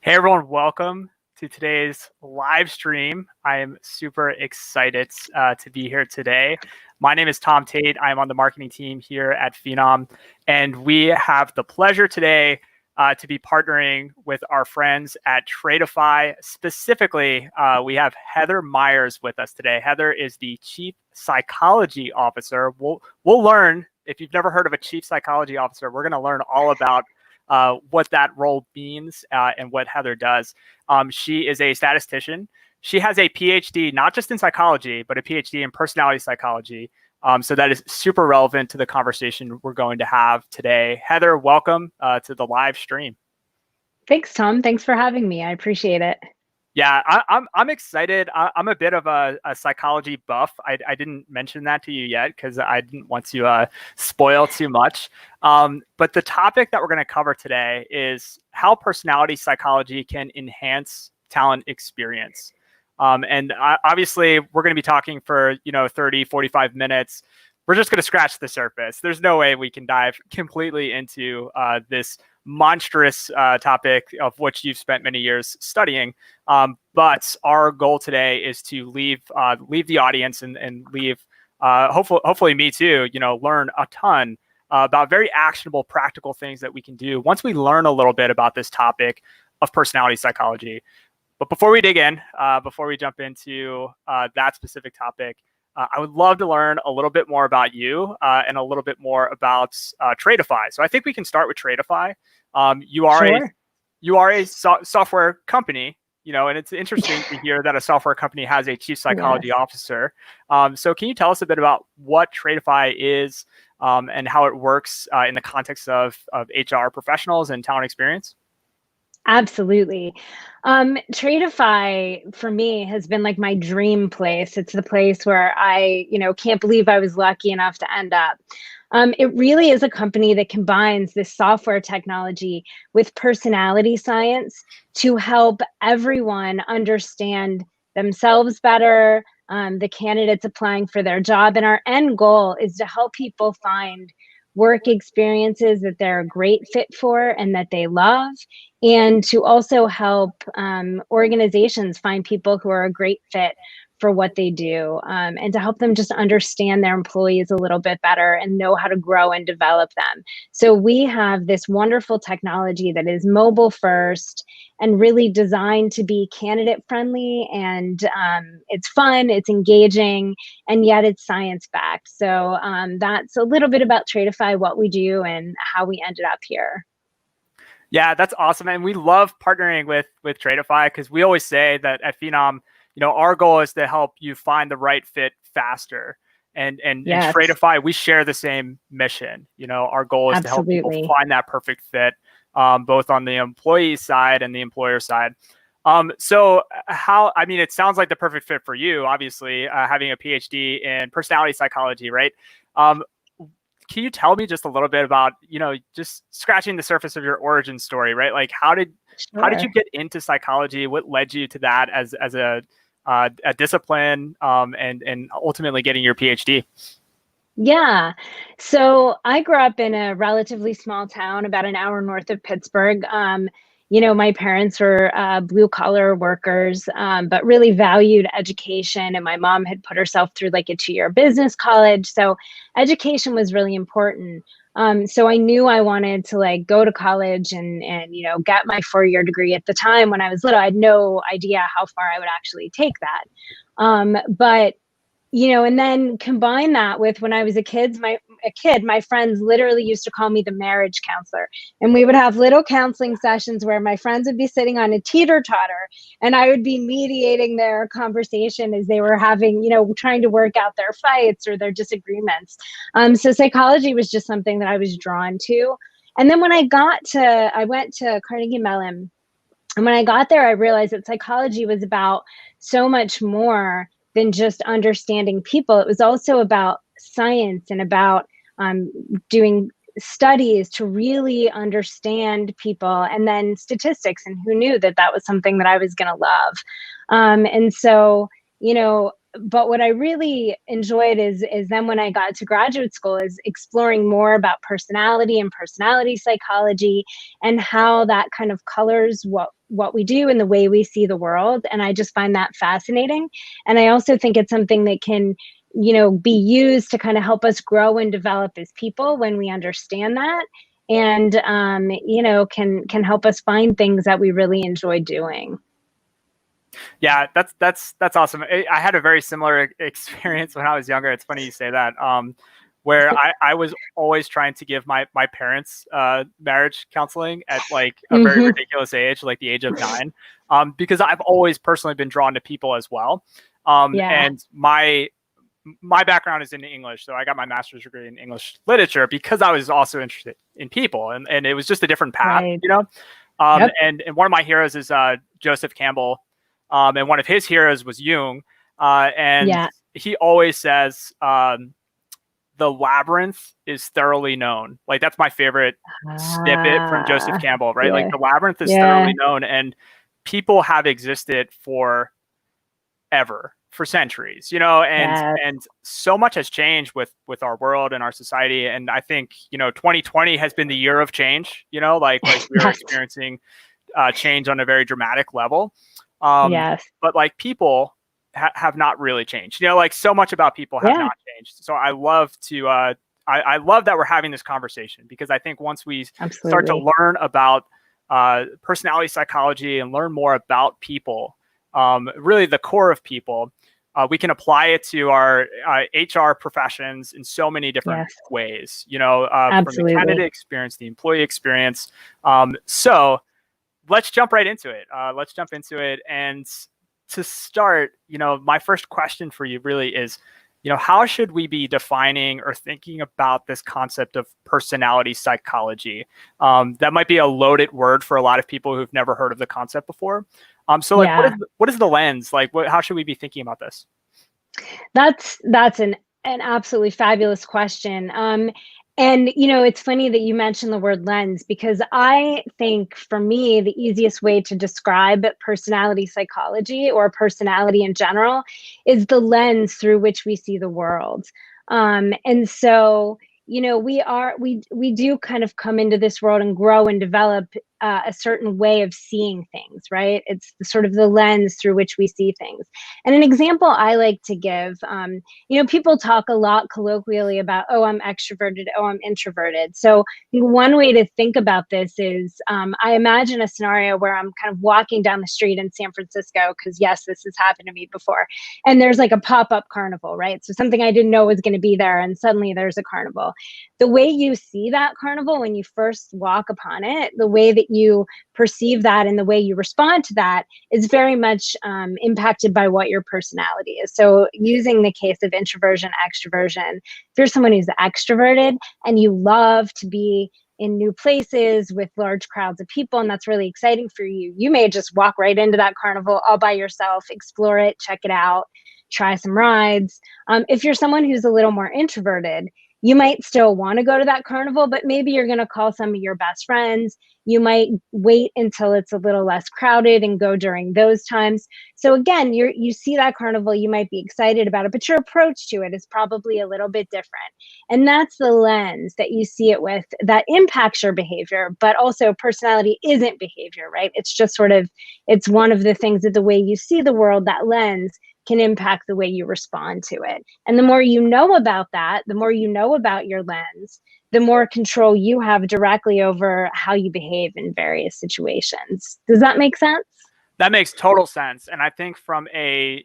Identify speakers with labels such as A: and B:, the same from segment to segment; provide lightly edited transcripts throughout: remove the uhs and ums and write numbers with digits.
A: Hey everyone, welcome to today's live stream. I am super excited to be here today. My name is Tom Tate. I'm on the marketing team here at Phenom, and we have the pleasure today to be partnering with our friends at Traitify. Specifically, we have Heather Myers with us today. Heather is the Chief Psychology Officer. We'll learn, if you've never heard of a Chief Psychology Officer, we're going to learn all about what that role means and what Heather does. She is a statistician. She has a PhD, not just in psychology, but a PhD in personality psychology. So that is super relevant to the conversation we're going to have today. Heather, welcome to the live stream.
B: Thanks, Tom. Thanks for having me. I appreciate it.
A: Yeah, I'm excited. I'm a bit of a psychology buff. I didn't mention that to you yet because I didn't want to spoil too much. But the topic that we're going to cover today is how personality psychology can enhance talent experience. And obviously, we're going to be talking for 30, 45 minutes. We're just going to scratch the surface. There's no way we can dive completely into this monstrous topic of which you've spent many years studying. But our goal today is to leave the audience and leave, hopefully me too, learn a ton about very actionable, practical things that we can do once we learn a little bit about this topic of personality psychology. But before we dig in, before we jump into that specific topic, I would love to learn a little bit more about you and a little bit more about Traitify. So I think we can start with Traitify. You are a software company, and it's interesting to hear that a software company has a chief psychology officer. So can you tell us a bit about what Traitify is and how it works in the context of HR professionals and talent experience?
B: Absolutely. Traitify for me has been like my dream place. It's the place where I, can't believe I was lucky enough to end up. It really is a company that combines this software technology with personality science to help everyone understand themselves better, the candidates applying for their job. And our end goal is to help people find work experiences that they're a great fit for and that they love, and to also help organizations find people who are a great fit for what they do, and to help them just understand their employees a little bit better and know how to grow and develop them. So we have this wonderful technology that is mobile first and really designed to be candidate friendly, and it's fun, it's engaging, and yet it's science backed. So that's a little bit about Traitify, what we do and how we ended up here.
A: Yeah, that's awesome. And we love partnering with Traitify because we always say that at Phenom, our goal is to help you find the right fit faster. And
B: Yes.
A: in Traitify, we share the same mission. Our goal is
B: Absolutely.
A: to help people find that perfect fit, both on the employee side and the employer side. So it sounds like the perfect fit for you, obviously, having a PhD in personality psychology, right? Can you tell me just a little bit about, just scratching the surface of your origin story, right? Like how did you get into psychology? What led you to that as a discipline, and ultimately getting your PhD?
B: Yeah. So I grew up in a relatively small town about an hour north of Pittsburgh. My parents were blue collar workers, but really valued education. And my mom had put herself through like a 2-year business college. So education was really important. So I knew I wanted to go to college and get my 4-year degree. At the time when I was little, I had no idea how far I would actually take that. But and then combine that with when I was a kid, my friends literally used to call me the marriage counselor. And we would have little counseling sessions where my friends would be sitting on a teeter-totter and I would be mediating their conversation as they were having, trying to work out their fights or their disagreements. So psychology was just something that I was drawn to. And then when I went to Carnegie Mellon, and when I got there, I realized that psychology was about so much more than just understanding people. It was also about science and about doing studies to really understand people, and then statistics. And who knew that that was something that I was going to love? And so, but what I really enjoyed is then when I got to graduate school is exploring more about personality and personality psychology and how that kind of colors what we do and the way we see the world. And I just find that fascinating. And I also think it's something that can, be used to kind of help us grow and develop as people when we understand that. And can help us find things that we really enjoy doing.
A: Yeah, that's awesome. I had a very similar experience when I was younger. It's funny you say that. Where I was always trying to give my parents marriage counseling at like a very ridiculous age, like the age of 9, because I've always personally been drawn to people as well. And my background is in English, so I got my master's degree in English literature because I was also interested in people, and it was just a different path,
B: Right.
A: And one of my heroes is Joseph Campbell. And one of his heroes was Jung. And he always says, the labyrinth is thoroughly known. Like, that's my favorite snippet from Joseph Campbell, right? Like, the labyrinth is thoroughly known, and people have existed for centuries, and so much has changed with our world and our society. And I think, 2020 has been the year of change, like we're experiencing change on a very dramatic level. But like people have not really changed, like so much about people have not changed. So I love to, I love that we're having this conversation, because I think once we start to learn about personality psychology and learn more about people, really the core of people, we can apply it to our HR professions in so many different ways, from the candidate experience, the employee experience. So let's jump right into it. And to start, my first question for you really is, how should we be defining or thinking about this concept of personality psychology? That might be a loaded word for a lot of people who've never heard of the concept before. So what is the lens? Like, how should we be thinking about this?
B: That's an absolutely fabulous question. And, it's funny that you mentioned the word lens, because I think for me, the easiest way to describe personality psychology or personality in general is the lens through which we see the world. And so, we do kind of come into this world and grow and develop a certain way of seeing things, right? It's sort of the lens through which we see things. And an example I like to give, people talk a lot colloquially about, oh, I'm extroverted, oh, I'm introverted. So one way to think about this is, I imagine a scenario where I'm kind of walking down the street in San Francisco, because yes, this has happened to me before. And there's like a pop-up carnival, right? So something I didn't know was going to be there, and suddenly there's a carnival. The way you see that carnival when you first walk upon it, the way that you perceive that and the way you respond to that is very much impacted by what your personality is. So using the case of introversion, extroversion, if you're someone who's extroverted and you love to be in new places with large crowds of people, and that's really exciting for you, you may just walk right into that carnival all by yourself, explore it, check it out, try some rides. If you're someone who's a little more introverted, you might still want to go to that carnival, but maybe you're going to call some of your best friends. You might wait until it's a little less crowded and go during those times. So again, you see that carnival, you might be excited about it, but your approach to it is probably a little bit different. And that's the lens that you see it with that impacts your behavior, but also personality isn't behavior, right? It's just sort of, it's one of the things that the way you see the world, that lens can impact the way you respond to it. And the more you know about that, the more you know about your lens, the more control you have directly over how you behave in various situations. Does that make sense?
A: That makes total sense. And I think from a,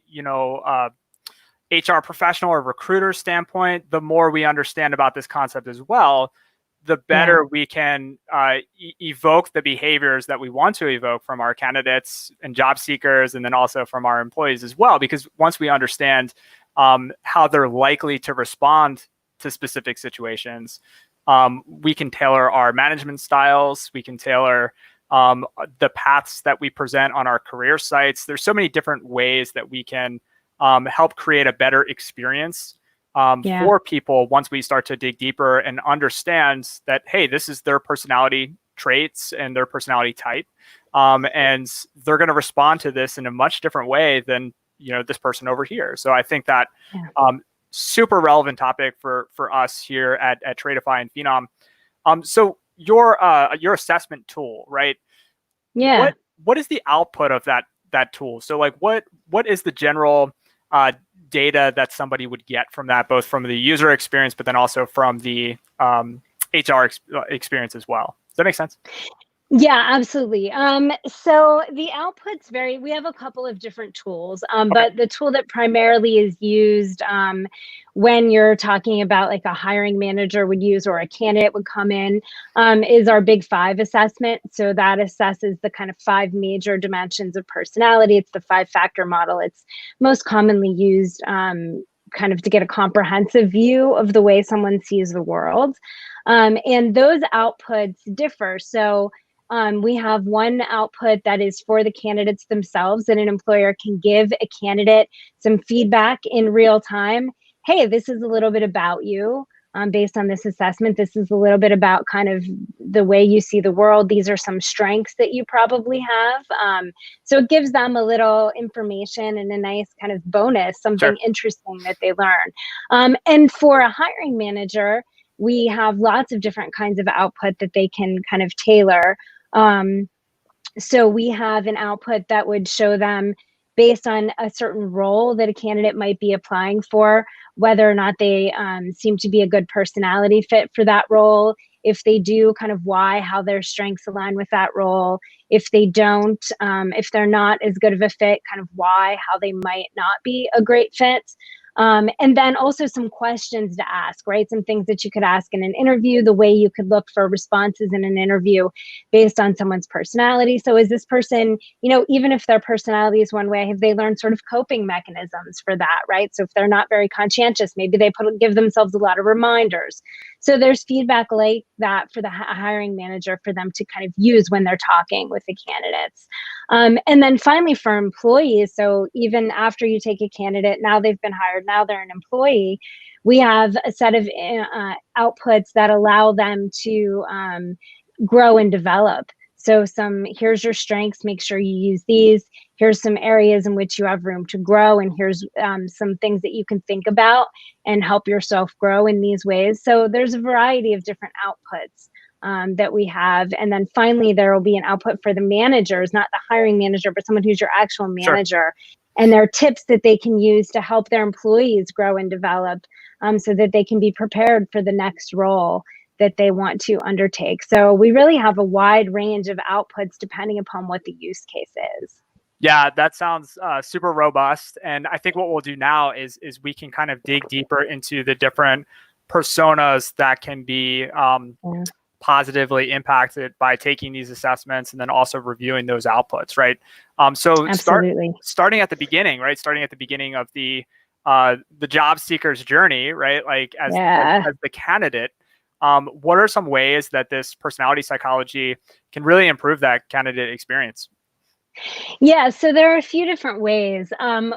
A: HR professional or recruiter standpoint, the more we understand about this concept as well, the better we can evoke the behaviors that we want to evoke from our candidates and job seekers, and then also from our employees as well. Because once we understand how they're likely to respond to specific situations, we can tailor our management styles. We can tailor the paths that we present on our career sites. There's so many different ways that we can help create a better experience for people once we start to dig deeper and understand that, hey, this is their personality traits and their personality type. And they're going to respond to this in a much different way than this person over here. So I think that
B: Yeah.
A: super relevant topic for us here at Traitify and Phenom. So your assessment tool, right?
B: Yeah.
A: What is the output of that tool? So like what is the general data that somebody would get from that, both from the user experience, but then also from the HR experience as well? Does that make sense?
B: Yeah, absolutely. So the outputs vary. We have a couple of different tools,
A: Okay.
B: but the tool that primarily is used when you're talking about like a hiring manager would use or a candidate would come in is our Big Five assessment. So that assesses the kind of 5 major dimensions of personality. It's the 5-factor model. It's most commonly used kind of to get a comprehensive view of the way someone sees the world. And those outputs differ. So we have one output that is for the candidates themselves, and an employer can give a candidate some feedback in real time. Hey, this is a little bit about you based on this assessment. This is a little bit about kind of the way you see the world. These are some strengths that you probably have. So it gives them a little information and a nice kind of bonus, something
A: Sure.
B: interesting that they learn. And for a hiring manager, we have lots of different kinds of output that they can kind of tailor. So we have an output that would show them based on a certain role that a candidate might be applying for, whether or not they seem to be a good personality fit for that role. If they do, kind of why, how their strengths align with that role. If they don't, if they're not as good of a fit, kind of why, how they might not be a great fit. And then also some questions to ask, right? Some things that you could ask in an interview, the way you could look for responses in an interview based on someone's personality. So is this person, even if their personality is one way, have they learned sort of coping mechanisms for that, right? So if they're not very conscientious, maybe they give themselves a lot of reminders. So there's feedback like that for the hiring manager for them to kind of use when they're talking with the candidates. And then finally for employees, so even after you take a candidate, now they've been hired, now they're an employee, we have a set of outputs that allow them to grow and develop. So here's your strengths, make sure you use these. Here's some areas in which you have room to grow. And here's some things that you can think about and help yourself grow in these ways. So there's a variety of different outputs that we have. And then finally, there will be an output for the managers, not the hiring manager, but someone who's your actual manager. Sure. And there are tips that they can use to help their employees grow and develop so that they can be prepared for the next role that they want to undertake. So we really have a wide range of outputs depending upon what the use case is.
A: Yeah, that sounds super robust. And I think what we'll do now is we can kind of dig deeper into the different personas that can be positively impacted by taking these assessments and then also reviewing those outputs, right? So starting at the beginning, right? Starting at the beginning of the job seeker's journey, right? Like as the candidate, what are some ways that this personality psychology can really improve that candidate experience?
B: Yeah, so there are a few different ways.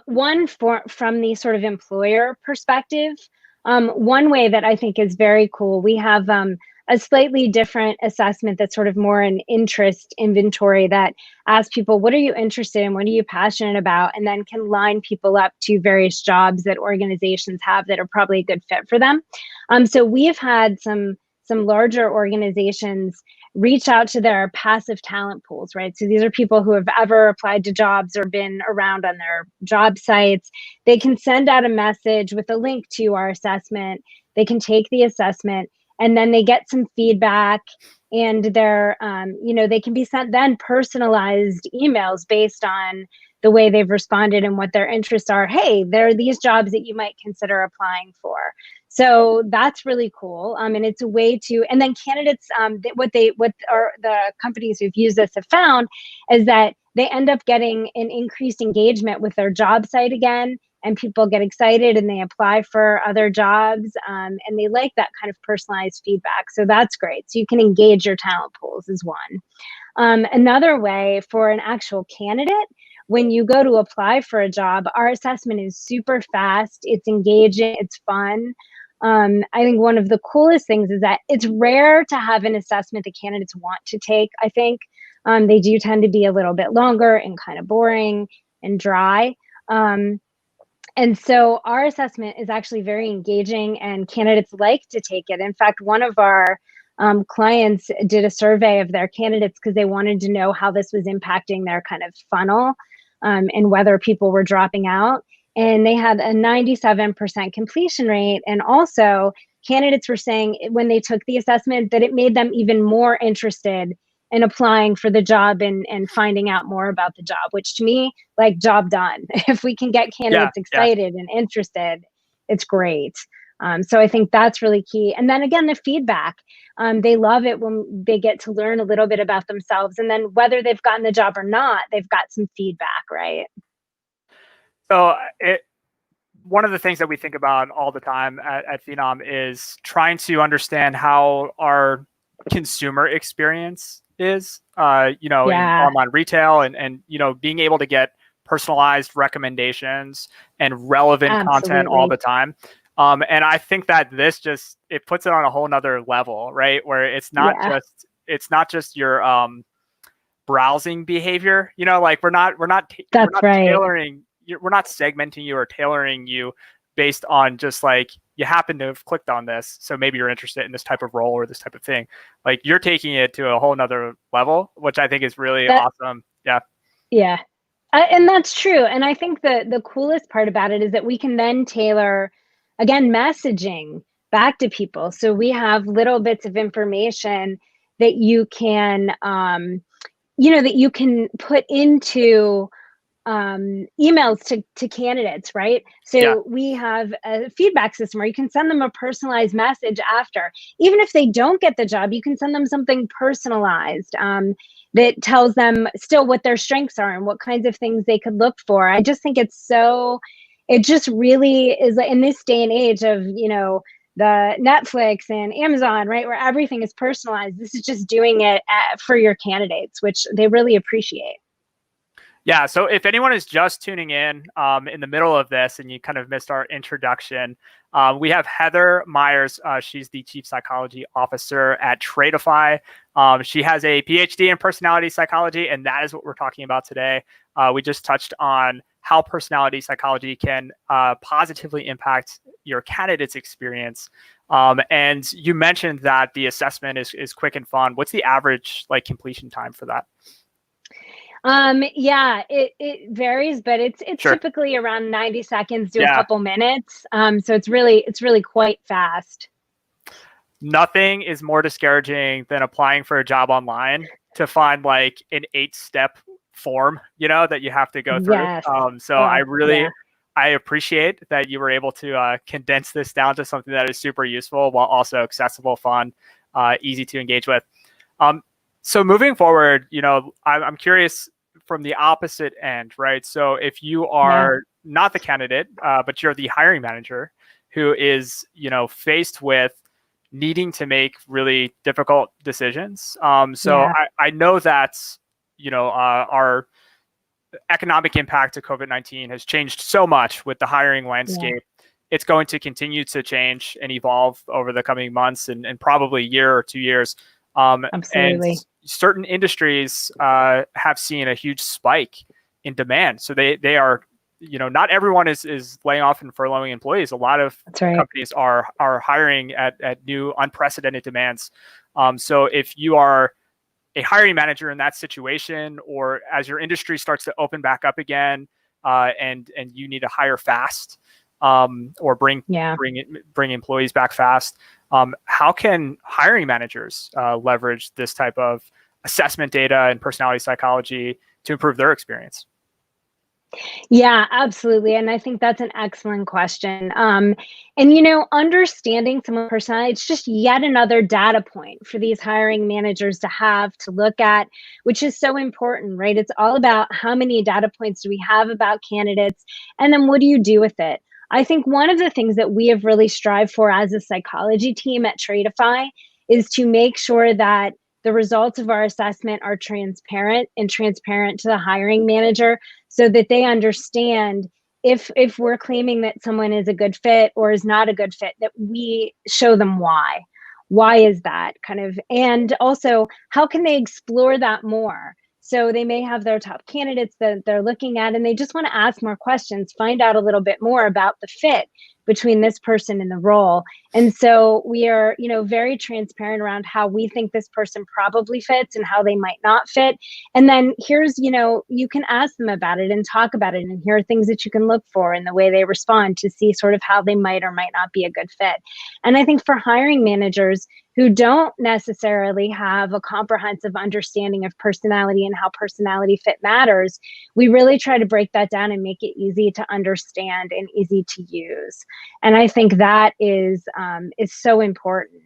B: One from the sort of employer perspective, one way that I think is very cool, we have a slightly different assessment that's sort of more an interest inventory that asks people, what are you interested in? What are you passionate about? And then can line people up to various jobs that organizations have that are probably a good fit for them. So we've had some larger organizations reach out to their passive talent pools, right? So these are people who have ever applied to jobs or been around on their job sites. They can send out a message with a link to our assessment. They can take the assessment and then they get some feedback, and they're, they can be sent then personalized emails based on the way they've responded and what their interests are. Hey, there are these jobs that you might consider applying for. So that's really cool. And it's a way to, and then candidates, what the companies who've used this have found is that they end up getting an increased engagement with their job site again, and people get excited and they apply for other jobs, and they like that kind of personalized feedback. So that's great. So you can engage your talent pools is one. Another way for an actual candidate, when you go to apply for a job, our assessment is super fast. It's engaging. It's fun. I think one of the coolest things is that it's rare to have an assessment that candidates want to take. I think they do tend to be a little bit longer and kind of boring and dry. And so our assessment is actually very engaging and candidates like to take it. In fact, one of our clients did a survey of their candidates because they wanted to know how this was impacting their kind of funnel and whether people were dropping out. And they had a 97% completion rate. And also, candidates were saying when they took the assessment that it made them even more interested in applying for the job and finding out more about the job, which to me, like, job done. If we can get
A: Yeah,
B: candidates
A: yeah.
B: excited and interested, it's great. So I think that's really key. And then again, the feedback. They love it when they get to learn a little bit about themselves. And then whether they've gotten the job or not, they've got some feedback, right?
A: So one of the things that we think about all the time at Phenom is trying to understand how our consumer experience is, in
B: Yeah,
A: online retail, and being able to get personalized recommendations and relevant content all
B: absolutely.
A: the time. And I think that it puts it on a whole nother level, right? Where
B: Yeah,
A: it's not just your browsing behavior. Like we're
B: that's
A: not
B: right.
A: tailoring we're not segmenting you or tailoring you based on just like you happen to have clicked on this, so maybe you're interested in this type of role or this type of thing. Like you're taking it to a whole nother level, which I think is really
B: That
A: awesome. Yeah.
B: Yeah, and that's true. And I think the coolest part about it is that we can then tailor, again, messaging back to people. So we have little bits of information that you can, that you can put into emails to candidates, right?
A: Yeah.
B: So we have a feedback system where you can send them a personalized message after. Even if they don't get the job, you can send them something personalized that tells them still what their strengths are and what kinds of things they could look for. I just think it just really is, like, in this day and age of, the Netflix and Amazon, right, where everything is personalized. This is just doing it for your candidates, which they really appreciate.
A: Yeah. So if anyone is just tuning in the middle of this and you kind of missed our introduction, we have Heather Myers. She's the Chief Psychology Officer at Traitify. She has a PhD in personality psychology, and that is what we're talking about today. We just touched on how personality psychology can positively impact your candidate's experience. And you mentioned that the assessment is quick and fun. What's the average completion time for that?
B: Yeah, it varies, but it's
A: Sure.
B: typically around 90 seconds to a
A: Yeah.
B: couple minutes. So it's really quite fast.
A: Nothing is more discouraging than applying for a job online to find like an 8-step form, that you have to go through.
B: Yes.
A: So
B: Oh, yeah.
A: I appreciate that you were able to condense this down to something that is super useful while also accessible, fun, easy to engage with. So moving forward, I'm curious from the opposite end, right? So if you
B: Yeah.
A: are not the candidate, but you're the hiring manager who is, faced with needing to make really difficult decisions. So
B: Yeah.
A: I know that, our economic impact of COVID-19 has changed so much with the hiring
B: Yeah.
A: landscape. It's going to continue to change and evolve over the coming months and probably a year or 2 years. And
B: Absolutely.
A: certain industries have seen a huge spike in demand. So they are, not everyone is laying off and furloughing employees. A lot of
B: That's right.
A: companies are hiring at new unprecedented demands. So if you are a hiring manager in that situation, or as your industry starts to open back up again, and you need to hire fast, or
B: Yeah.
A: bring employees back fast, how can hiring managers leverage this type of assessment data and personality psychology to improve their experience?
B: Yeah, absolutely. And I think that's an excellent question. And understanding someone's personality, it's just yet another data point for these hiring managers to have to look at, which is so important, right? It's all about how many data points do we have about candidates, and then what do you do with it? I think one of the things that we have really strived for as a psychology team at Traitify is to make sure that the results of our assessment are transparent to the hiring manager, so that they understand if we're claiming that someone is a good fit or is not a good fit, that we show them why is that kind of, and also how can they explore that more. So they may have their top candidates that they're looking at, and they just want to ask more questions, find out a little bit more about the fit between this person and the role. And so we are, very transparent around how we think this person probably fits and how they might not fit. And then here's, you can ask them about it and talk about it. And here are things that you can look for in the way they respond to see sort of how they might or might not be a good fit. And I think for hiring managers who don't necessarily have a comprehensive understanding of personality and how personality fit matters, we really try to break that down and make it easy to understand and easy to use. And I think that is so important,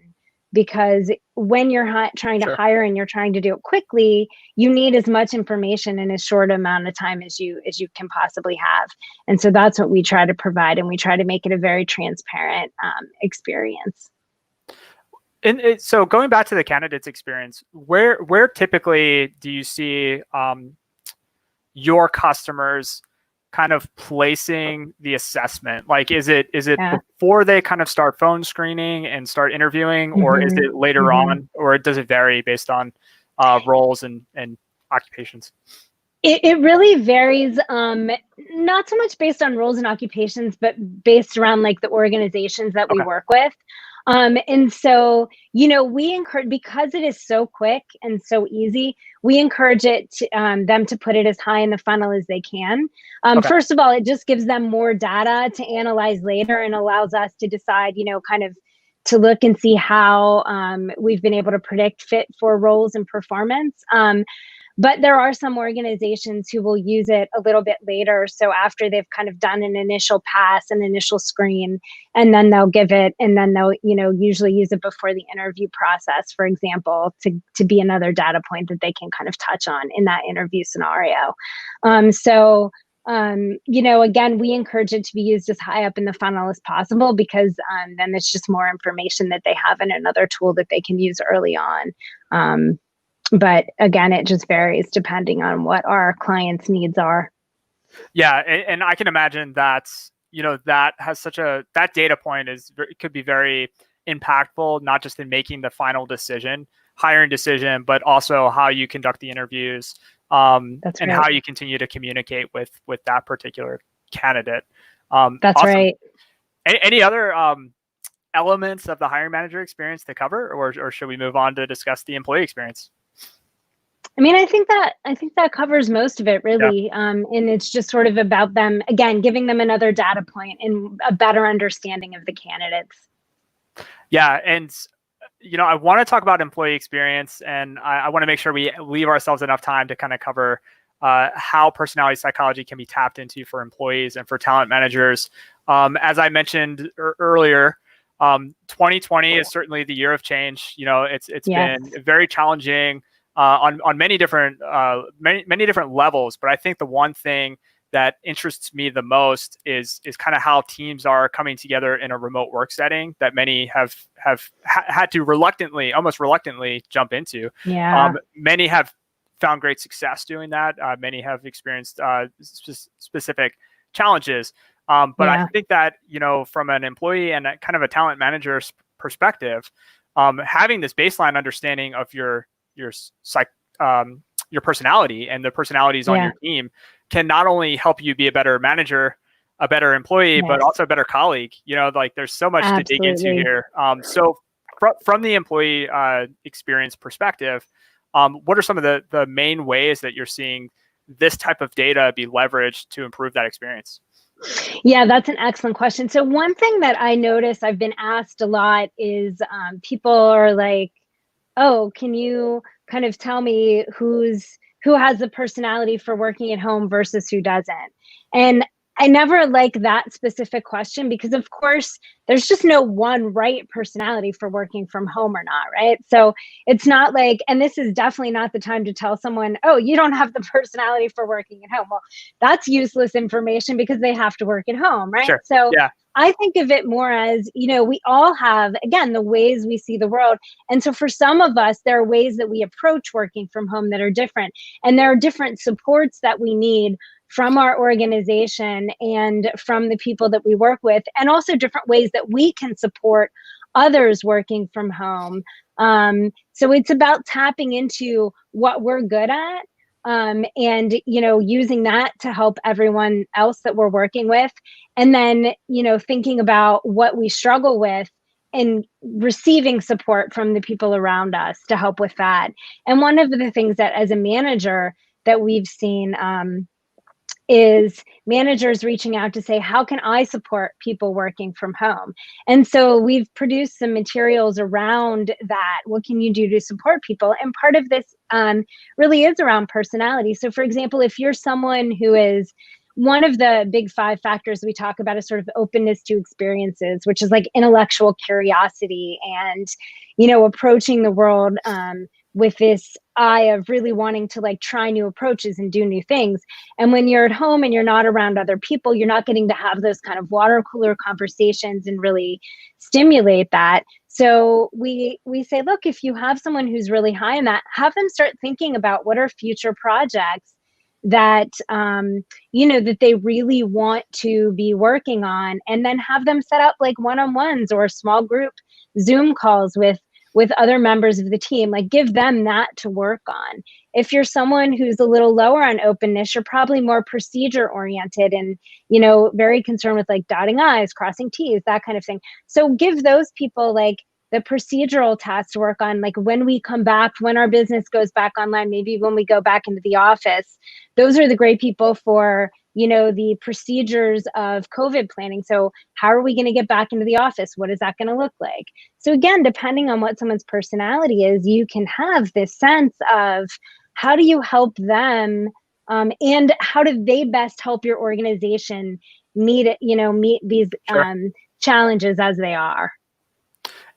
B: because when you're trying to hire and you're trying to do it quickly, you need as much information in as short amount of time as you can possibly have. And so that's what we try to provide, and we try to make it a very transparent experience.
A: And so going back to the candidates experience, where typically do you see your customers kind of placing the assessment? Like, is it before they kind of start phone screening and start interviewing, or is it later on, or does it vary based on roles and occupations?
B: It really varies, not so much based on roles and occupations, but based around like the organizations that we work with. And so, we encourage, because it is so quick and so easy, we encourage them to put it as high in the funnel as they can. First of all, it just gives them more data to analyze later and allows us to decide, kind of to look and see how we've been able to predict fit for roles and performance. But there are some organizations who will use it a little bit later. So after they've kind of done an initial pass, an initial screen, and then they'll give it, and then they'll, usually use it before the interview process, for example, to be another data point that they can kind of touch on in that interview scenario. Again, we encourage it to be used as high up in the funnel as possible, because then it's just more information that they have in another tool that they can use early on. But again, it just varies depending on what our clients' needs are.
A: Yeah, and I can imagine that, that has that data point could be very impactful, not just in making the final hiring decision, but also how you conduct the interviews, and how you continue to communicate with that particular candidate.
B: That's awesome. Right.
A: Any other elements of the hiring manager experience to cover, or should we move on to discuss the employee experience?
B: I mean, I think that covers most of it, really. Yeah. And it's just sort of about them, again, giving them another data point and a better understanding of the candidates.
A: Yeah. And, I want to talk about employee experience, and I want to make sure we leave ourselves enough time to kind of cover how personality psychology can be tapped into for employees and for talent managers. As I mentioned earlier, 2020 is certainly the year of change. It's been very challenging on many different levels. But I think the one thing that interests me the most is kind of how teams are coming together in a remote work setting that many have had to almost reluctantly jump into.
B: Yeah.
A: Many have found great success doing that. Many have experienced specific challenges. But I think that, from an employee and kind of a talent manager's perspective, having this baseline understanding of your personality and the personalities on your team can not only help you be a better manager, a better employee, but also a better colleague. There's so much to dig into here. So from the employee experience perspective, what are some of the main ways that you're seeing this type of data be leveraged to improve that experience?
B: Yeah, that's an excellent question. So one thing that I notice I've been asked a lot is people are like, oh, can you kind of tell me who has the personality for working at home versus who doesn't? And I never like that specific question, because of course there's just no one right personality for working from home or not, right? So it's not like, and this is definitely not the time to tell someone, oh, you don't have the personality for working at home. Well, that's useless information because they have to work at home, right?
A: Sure.
B: So
A: yeah.
B: I think of it more as, we all have, again, the ways we see the world. And so for some of us, there are ways that we approach working from home that are different. And there are different supports that we need from our organization and from the people that we work with, and also different ways that we can support others working from home. So it's about tapping into what we're good at, and, using that to help everyone else that we're working with. And then, thinking about what we struggle with and receiving support from the people around us to help with that. And one of the things that as a manager that we've seen, is managers reaching out to say, how can I support people working from home? And so we've produced some materials around that. What can you do to support people? And part of this really is around personality. So for example, if you're someone who is, one of the big 5 factors we talk about is sort of openness to experiences, which is like intellectual curiosity and, approaching the world with this eye of really wanting to like try new approaches and do new things. And when you're at home and you're not around other people, you're not getting to have those kind of water cooler conversations and really stimulate that. So we say, look, if you have someone who's really high in that, have them start thinking about what are future projects that that they really want to be working on, and then have them set up like one-on-ones or small group Zoom calls with other members of the team. Like, give them that to work on. If you're someone who's a little lower on openness, you're probably more procedure oriented and, very concerned with like dotting I's, crossing T's, that kind of thing. So give those people like the procedural tasks to work on, like when we come back, when our business goes back online, maybe when we go back into the office. Those are the great people for, the procedures of COVID planning. So how are we going to get back into the office? What is that going to look like? So again, depending on what someone's personality is, you can have this sense of how do you help them, and how do they best help your organization meet these challenges as they are.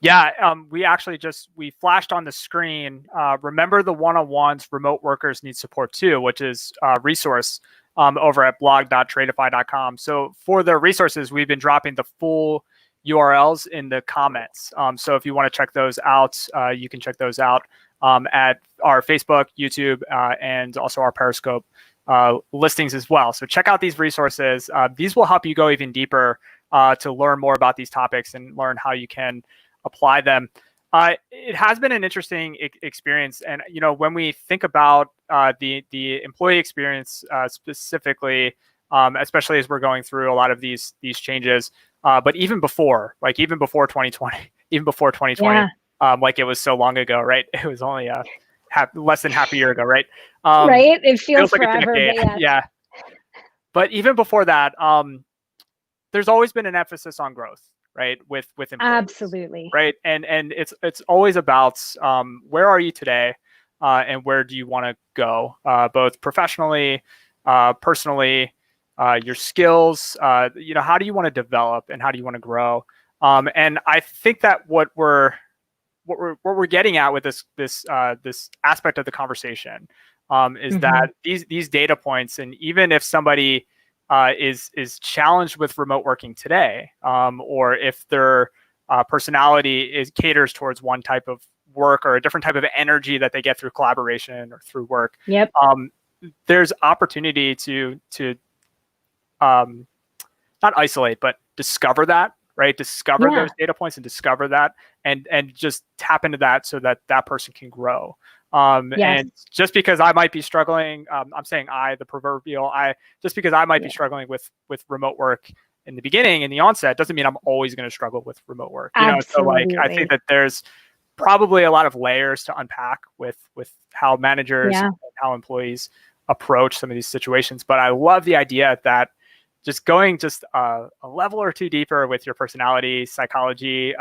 A: Yeah, we flashed on the screen. Remember the one-on-ones remote workers need support too, which is a resource over at blog.traitify.com. So for the resources, we've been dropping the full URLs in the comments. So if you want to check those out, you can check those out at our Facebook, YouTube, and also our Periscope listings as well. So check out these resources. These will help you go even deeper to learn more about these topics and learn how you can apply them. It has been an interesting experience, and when we think about the employee experience specifically, especially as we're going through a lot of these changes, but even before 2020, yeah. Like it was so long ago, right? It was only less than half a year ago, right?
B: Right. It feels like forever, but
A: yeah. But even before that, there's always been an emphasis on growth. Right, with employees.
B: Absolutely.
A: Right, and it's always about where are you today, and where do you want to go, both professionally, personally, your skills. How do you want to develop and how do you want to grow? And I think that what we're getting at with this aspect of the conversation is that these data points, and even if somebody is challenged with remote working today, or if their personality caters towards one type of work or a different type of energy that they get through collaboration or through work.
B: Yep.
A: There's opportunity to not isolate, but discover that, right? Discover those data points and discover that, and just tap into that so that person can grow. And just because I might be struggling, I'm saying just because I might be struggling with remote work in the beginning, in the onset, doesn't mean I'm always going to struggle with remote work. So like, I think that there's probably a lot of layers to unpack with how managers and how employees approach some of these situations. But I love the idea that just going a level or two deeper with your personality, psychology,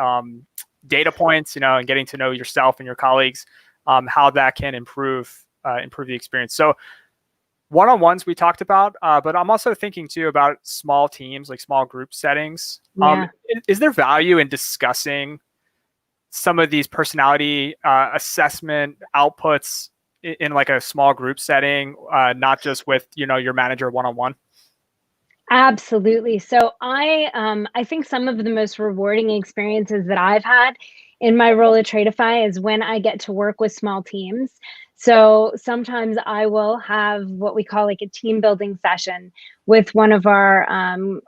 A: data points, and getting to know yourself and your colleagues, how that can improve the experience. So one-on-ones we talked about, but I'm also thinking too about small teams, like small group settings. Is there value in discussing some of these personality assessment outputs in like a small group setting, not just with your manager one-on-one?
B: Absolutely. So I think some of the most rewarding experiences that I've had in my role at Traitify is when I get to work with small teams. So sometimes I will have what we call like a team building session with one of our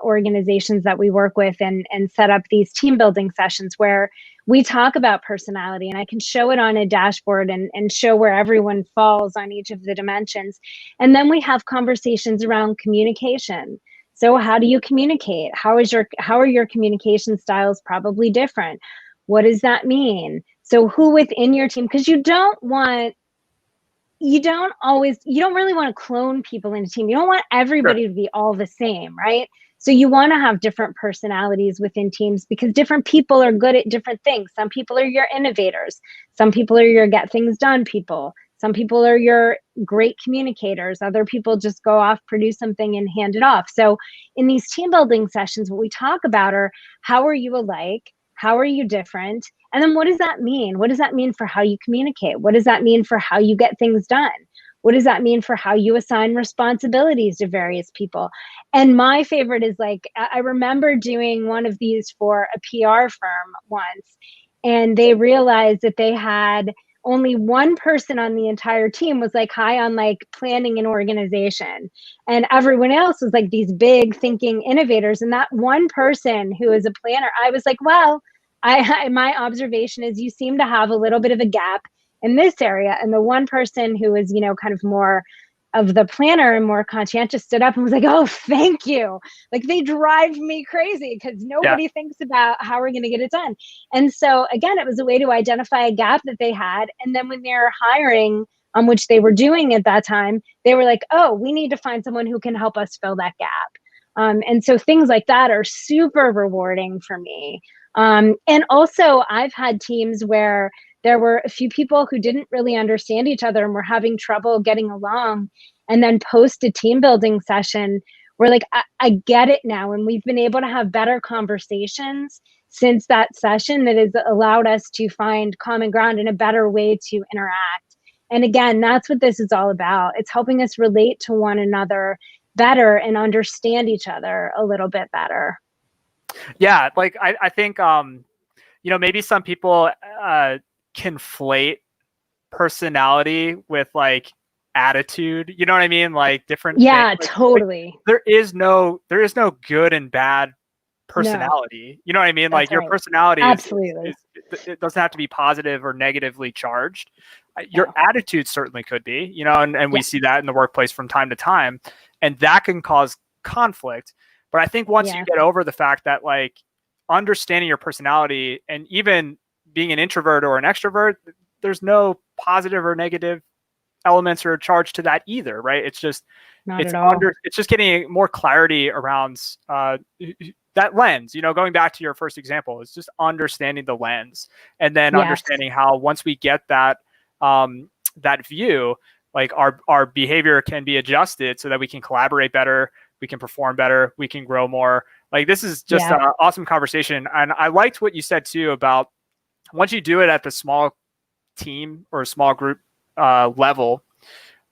B: organizations that we work with, and set up these team building sessions where we talk about personality, and I can show it on a dashboard and show where everyone falls on each of the dimensions. And then we have conversations around communication. So how do you communicate? How are your communication styles probably different? What does that mean? So who within your team, because you don't really want to clone people in a team. You don't want
A: Sure.
B: everybody to be all the same, right? So you want to have different personalities within teams because different people are good at different things. Some people are your innovators. Some people are your get things done people. Some people are your great communicators. Other people just go off, produce something and hand it off. So in these team building sessions, what we talk about are how are you alike? How are you different? And then what does that mean? What does that mean for how you communicate? What does that mean for how you get things done? What does that mean for how you assign responsibilities to various people? And my favorite is like, I remember doing one of these for a PR firm once, and they realized that they had only one person on the entire team was like high on like planning and organization. And everyone else was like these big thinking innovators. And that one person who is a planner, I was like, well, my observation is you seem to have a little bit of a gap in this area. And the one person who is, kind of more of the planner and more conscientious stood up and was like, oh, thank you. Like they drive me crazy because
A: Yeah.
B: nobody thinks about how we're going to get it done. And so again, it was a way to identify a gap that they had. And then when they're hiring, which they were doing at that time, they were like, oh, we need to find someone who can help us fill that gap. And so things like that are super rewarding for me. And also I've had teams where there were a few people who didn't really understand each other and were having trouble getting along. And then post a team building session, we're like, I get it now. And we've been able to have better conversations since that session that has allowed us to find common ground and a better way to interact. And again, that's what this is all about. It's helping us relate to one another better and understand each other a little bit better.
A: Yeah. Like I think, maybe some people conflate personality with like attitude. You know what I mean? Like different things.
B: Yeah,
A: Like,
B: totally.
A: there is no good and bad personality.
B: No,
A: You know what I mean?
B: that's
A: Like your
B: right.
A: personality
B: Absolutely.
A: it doesn't have to be positive or negatively charged. Your
B: No.
A: attitude certainly could be, and we
B: Yeah.
A: see that in the workplace from time to time, and that can cause conflict. But I think once you
B: Yeah.
A: get over the fact that like understanding your personality and even being an introvert or an extrovert, there's no positive or negative elements or charge to that either, right? It's just
B: Not at all.
A: it's just getting more clarity around that lens. Going back to your first example, it's just understanding the lens, and then
B: Yes.
A: understanding how once we get that that view, like our behavior can be adjusted so that we can collaborate better, we can perform better, we can grow more. Like this is just an awesome conversation, and I liked what you said too about once you do it at the small team or small group level.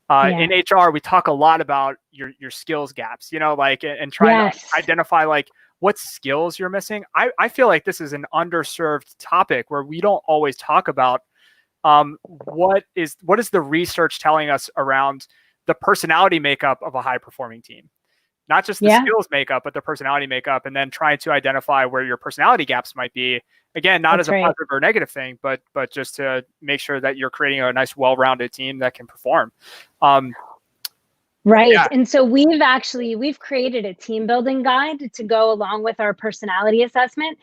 A: In HR, we talk a lot about your skills gaps, and trying to identify like what skills you're missing. I feel like this is an underserved topic where we don't always talk about what is the research telling us around the personality makeup of a high performing team. Not just the skills makeup, but the personality makeup, and then trying to identify where your personality gaps might be. Again, not as a positive or negative thing, but just to make sure that you're creating a nice, well-rounded team that can perform.
B: Right. Yeah. And so we've created a team building guide to go along with our personality assessment,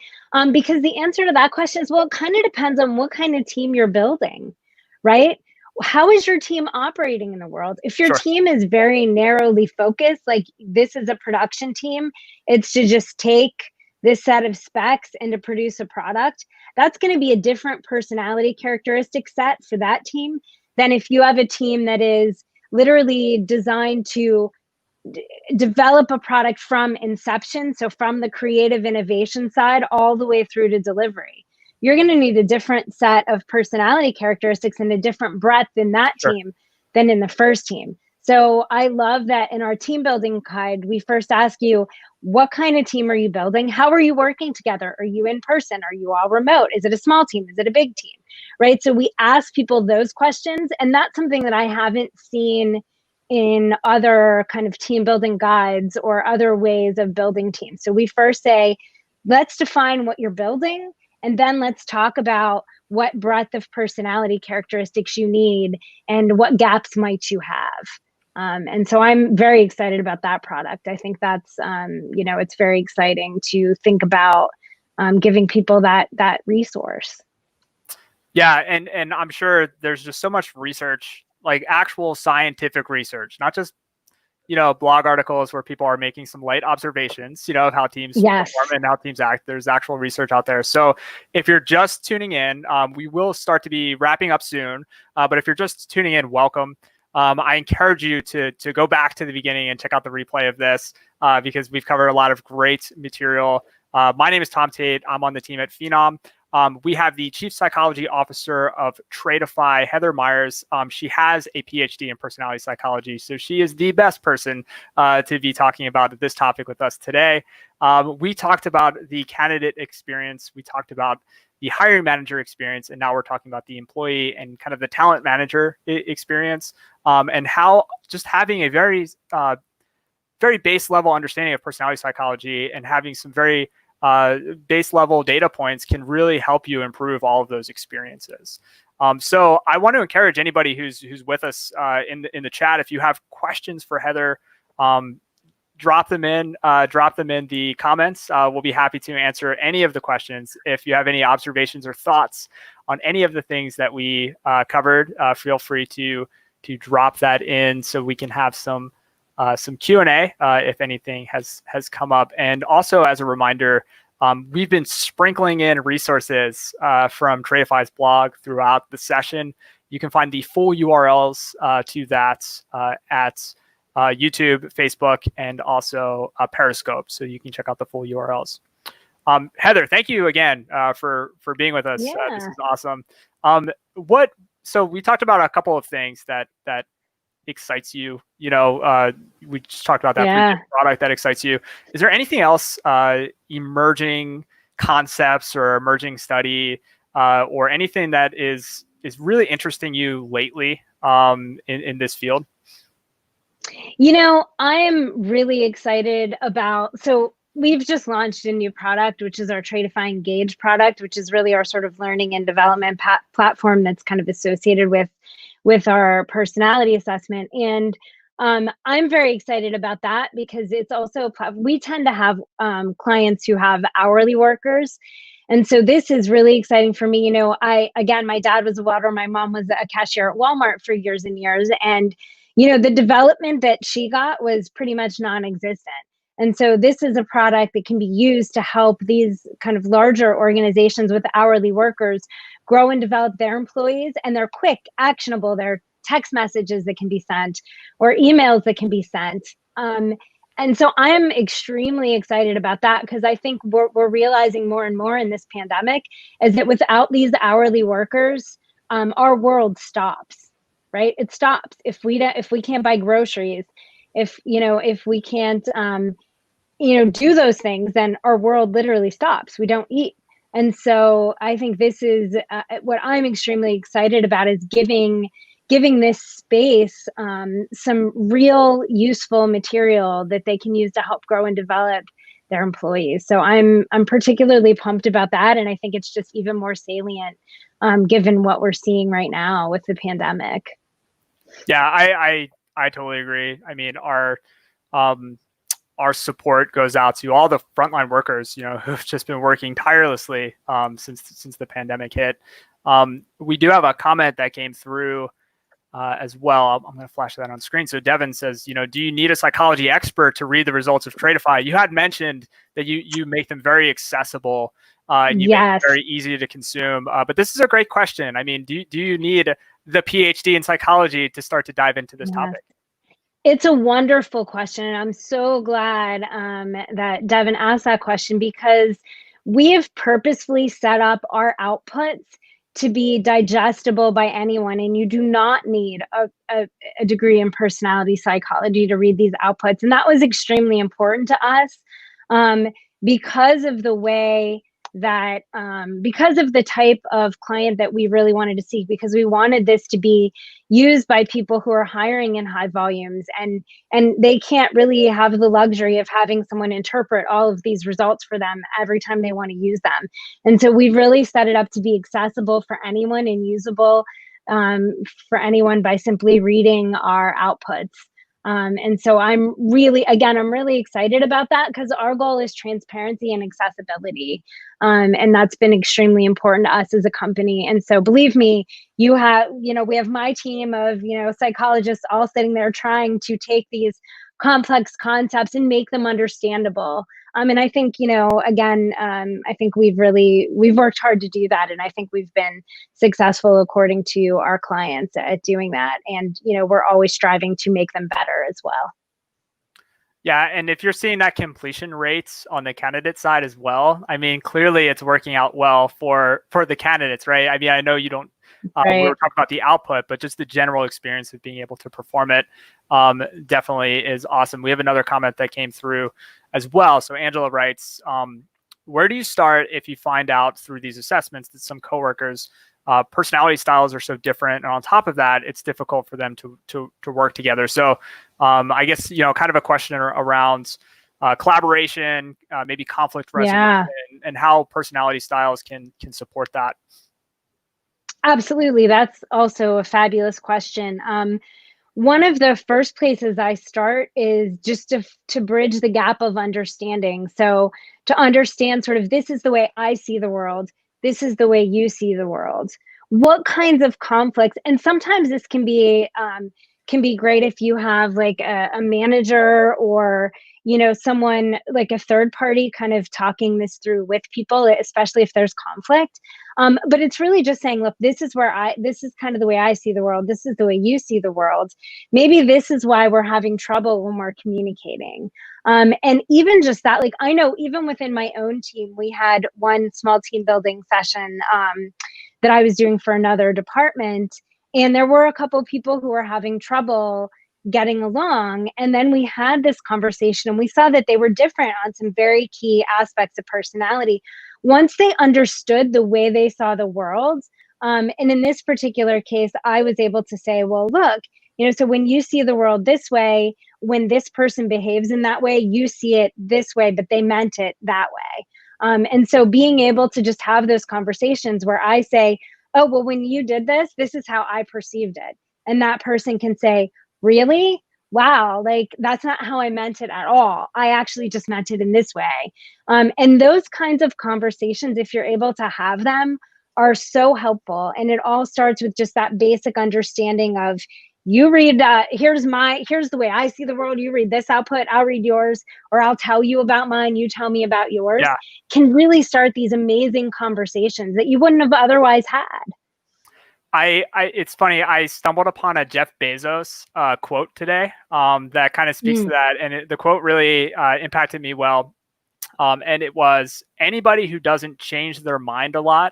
B: because the answer to that question is, well, it kind of depends on what kind of team you're building, right? How is your team operating in the world? If your team is very narrowly focused, like this is a production team, it's to just take this set of specs and to produce a product, that's going to be a different personality characteristic set for that team than if you have a team that is literally designed to develop a product from inception. So from the creative innovation side all the way through to delivery. You're going to need a different set of personality characteristics and a different breadth in that team than in the first team. So I love that in our team building guide, we first ask you, what kind of team are you building? How are you working together? Are you in person? Are you all remote? Is it a small team? Is it a big team? Right? So we ask people those questions, and that's something that I haven't seen in other kind of team building guides or other ways of building teams. So we first say, let's define what you're building. And then let's talk about what breadth of personality characteristics you need and what gaps might you have. And so I'm very excited about that product. I think that's, it's very exciting to think about giving people that resource.
A: Yeah, and I'm sure there's just so much research, like actual scientific research, not just blog articles where people are making some light observations, of how teams
B: Yes.
A: perform and how teams act. There's actual research out there. So if you're just tuning in, we will start to be wrapping up soon. But if you're just tuning in, welcome. I encourage you to go back to the beginning and check out the replay of this because we've covered a lot of great material. My name is Tom Tate. I'm on the team at Phenom. We have the Chief Psychology Officer of Traitify, Heather Myers. She has a PhD in personality psychology, so she is the best person to be talking about this topic with us today. We talked about the candidate experience. We talked about the hiring manager experience, and now we're talking about the employee and kind of the talent manager experience, and how just having a very base level understanding of personality psychology and having some very base level data points can really help you improve all of those experiences. So I want to encourage anybody who's with us in the chat. If you have questions for Heather, drop them in the comments. We'll be happy to answer any of the questions. If you have any observations or thoughts on any of the things that we covered, feel free to drop that in so we can have some Q&A if anything has come up. And also, as a reminder, we've been sprinkling in resources from Traitify's blog throughout the session. You can find the full URLs to that at YouTube, Facebook, and also Periscope. So you can check out the full URLs. Heather, thank you again for being with us.
B: Yeah.
A: This is awesome. So we talked about a couple of things that excites you. We just talked about that product that excites you. Is there anything else, emerging concepts or emerging study, or anything that is really interesting you lately in this field?
B: I am really excited about, so we've just launched a new product, which is our Traitify Engage product, which is really our sort of learning and development platform that's kind of associated with our personality assessment. And I'm very excited about that because it's also, we tend to have clients who have hourly workers. And so this is really exciting for me. My dad was a welder. My mom was a cashier at Walmart for years and years. And the development that she got was pretty much non-existent. And so this is a product that can be used to help these kind of larger organizations with hourly workers grow and develop their employees, and they're quick, actionable. They're text messages that can be sent or emails that can be sent. And so I'm extremely excited about that because I think we're realizing more and more in this pandemic is that without these hourly workers, our world stops. Right? It stops if we can't buy groceries, if we can't, do those things, then our world literally stops. We don't eat. And so I think this is what I'm extremely excited about is giving this space some real useful material that they can use to help grow and develop their employees. So I'm particularly pumped about that. And I think it's just even more salient given what we're seeing right now with the pandemic.
A: Yeah, I totally agree. I mean, our support goes out to all the frontline workers, who've just been working tirelessly since the pandemic hit. We do have a comment that came through as well. I'm going to flash that on screen. So Devin says, do you need a psychology expert to read the results of Traitify? You had mentioned that you make them very accessible and you make them very easy to consume. But this is a great question. I mean, do you need the PhD in psychology to start to dive into this topic?
B: It's a wonderful question. And I'm so glad that Devin asked that question because we have purposefully set up our outputs to be digestible by anyone. And you do not need a degree in personality psychology to read these outputs. And that was extremely important to us because of the way that because of the type of client that we really wanted to seek, because we wanted this to be used by people who are hiring in high volumes, and they can't really have the luxury of having someone interpret all of these results for them every time they want to use them. And so we've really set it up to be accessible for anyone and usable for anyone by simply reading our outputs. And so I'm really excited about that, because our goal is transparency and accessibility. And that's been extremely important to us as a company. And so believe me, we have my team of, psychologists all sitting there trying to take these complex concepts and make them understandable. And I think, I think we've worked hard to do that. And I think we've been successful according to our clients at doing that. And, we're always striving to make them better as well.
A: Yeah, and if you're seeing that completion rates on the candidate side as well, I mean, clearly it's working out well for the candidates, right? I mean, I know you don't,
B: Right.
A: we were talking about the output, but just the general experience of being able to perform it definitely is awesome. We have another comment that came through as well. So Angela writes, where do you start if you find out through these assessments that some coworkers personality styles are so different, and on top of that, it's difficult for them to work together? So I guess, kind of a question around collaboration, maybe conflict resolution, and how personality styles can support that.
B: Absolutely. That's also a fabulous question. One of the first places I start is just to bridge the gap of understanding. So to understand sort of, this is the way I see the world. This is the way you see the world. What kinds of conflicts? And sometimes this can be great if you have like a manager or, someone like a third party kind of talking this through with people, especially if there's conflict. But it's really just saying, look, this is kind of the way I see the world. This is the way you see the world. Maybe this is why we're having trouble when we're communicating. And even just that, like, I know even within my own team, we had one small team building session that I was doing for another department. And there were a couple of people who were having trouble getting along. And then we had this conversation and we saw that they were different on some very key aspects of personality. Once they understood the way they saw the world, and in this particular case, I was able to say, well, look, so when you see the world this way, when this person behaves in that way, you see it this way, but they meant it that way. And so being able to just have those conversations where I say, oh, well, when you did this, this is how I perceived it. And that person can say, really? Wow, like that's not how I meant it at all. I actually just meant it in this way. And those kinds of conversations, if you're able to have them, are so helpful. And it all starts with just that basic understanding of, you read, here's the way I see the world. You read this output, I'll read yours, or I'll tell you about mine, you tell me about yours.
A: Yeah.
B: Can really start these amazing conversations that you wouldn't have otherwise had.
A: It's funny. I stumbled upon a Jeff Bezos quote today that kind of speaks to that, and the quote really impacted me well. And it was, anybody who doesn't change their mind a lot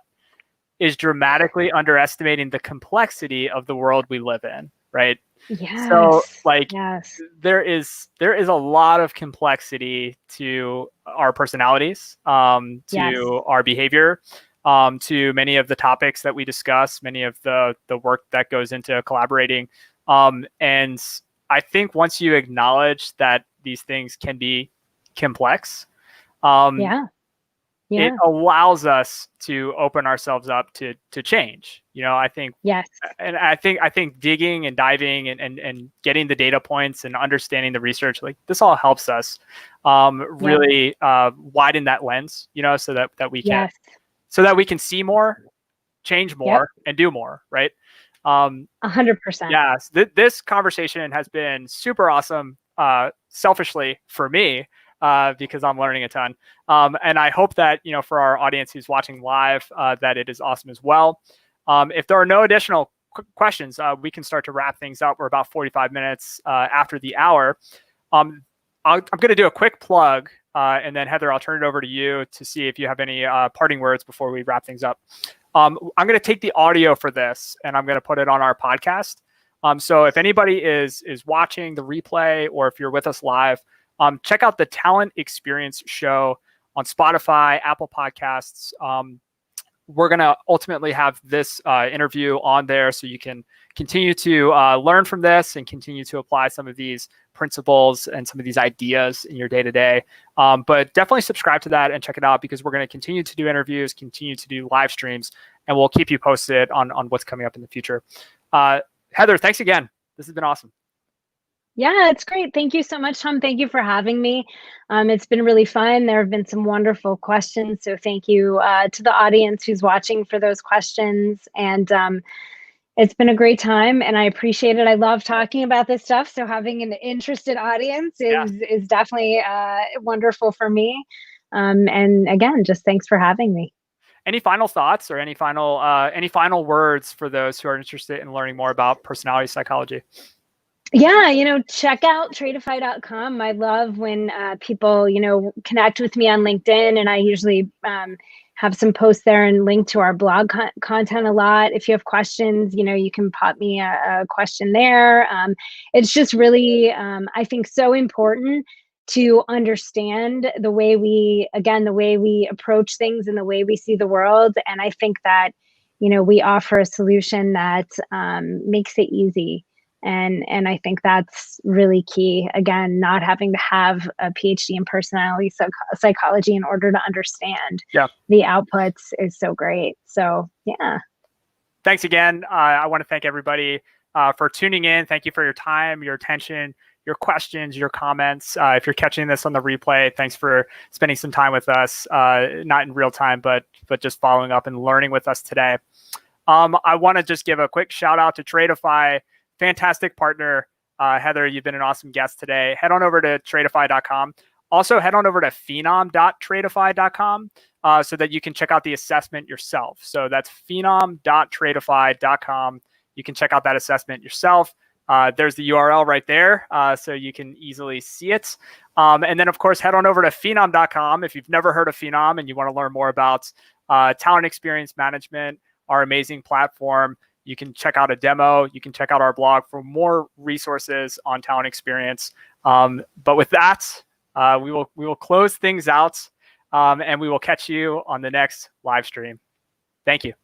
A: is dramatically underestimating the complexity of the world we live in, right?
B: Yes.
A: So, like,
B: yes.
A: there is a lot of complexity to our personalities, to our behavior, to many of the topics that we discuss, many of the work that goes into collaborating. And I think once you acknowledge that these things can be complex, it allows us to open ourselves up to change. I think, and I think digging and diving and getting the data points and understanding the research, like this all helps us really widen that lens, so that we can so that we can see more, change more, and do more, right?
B: 100%.
A: Yes, this conversation has been super awesome, selfishly for me, because I'm learning a ton. And I hope that, for our audience who's watching live, that it is awesome as well. If there are no additional questions, we can start to wrap things up. We're about 45 minutes after the hour. I'm going to do a quick plug, and then Heather, I'll turn it over to you to see if you have any parting words before we wrap things up. I'm going to take the audio for this and I'm going to put it on our podcast. So if anybody is watching the replay, or if you're with us live, check out the Talent Experience show on Spotify, Apple Podcasts. We're going to ultimately have this interview on there so you can continue to learn from this and continue to apply some of these principles and some of these ideas in your day-to-day. But definitely subscribe to that and check it out, because we're going to continue to do interviews, continue to do live streams, and we'll keep you posted on what's coming up in the future. Heather, thanks again. This has been awesome.
B: Yeah, it's great. Thank you so much, Tom. Thank you for having me. It's been really fun. There have been some wonderful questions. So thank you to the audience who's watching for those questions. And it's been a great time, and I appreciate it. I love talking about this stuff. So having an interested audience is definitely wonderful for me. And again, just thanks for having me.
A: Any final thoughts or any final words for those who are interested in learning more about personality psychology?
B: Yeah, check out Traitify.com. I love when people, connect with me on LinkedIn, and I usually have some posts there and link to our blog content a lot. If you have questions, you can pop me a question there. It's just really, I think, so important to understand the way we approach things and the way we see the world. And I think that, we offer a solution that makes it easy. And I think that's really key. Again, not having to have a PhD in personality psychology in order to understand the outputs is so great. So, yeah.
A: Thanks again. I want to thank everybody for tuning in. Thank you for your time, your attention, your questions, your comments. If you're catching this on the replay, thanks for spending some time with us, not in real time, but just following up and learning with us today. I want to just give a quick shout out to Traitify. Fantastic partner. Heather, you've been an awesome guest today. Head on over to Traitify.com. Also, head on over to phenom.traitify.com so that you can check out the assessment yourself. So that's phenom.traitify.com. You can check out that assessment yourself. There's the URL right there, so you can easily see it. And then, of course, head on over to phenom.com. If you've never heard of Phenom and you want to learn more about talent experience management, our amazing platform, you can check out a demo. You can check out our blog for more resources on talent experience. But with that, we will close things out, and we will catch you on the next live stream. Thank you.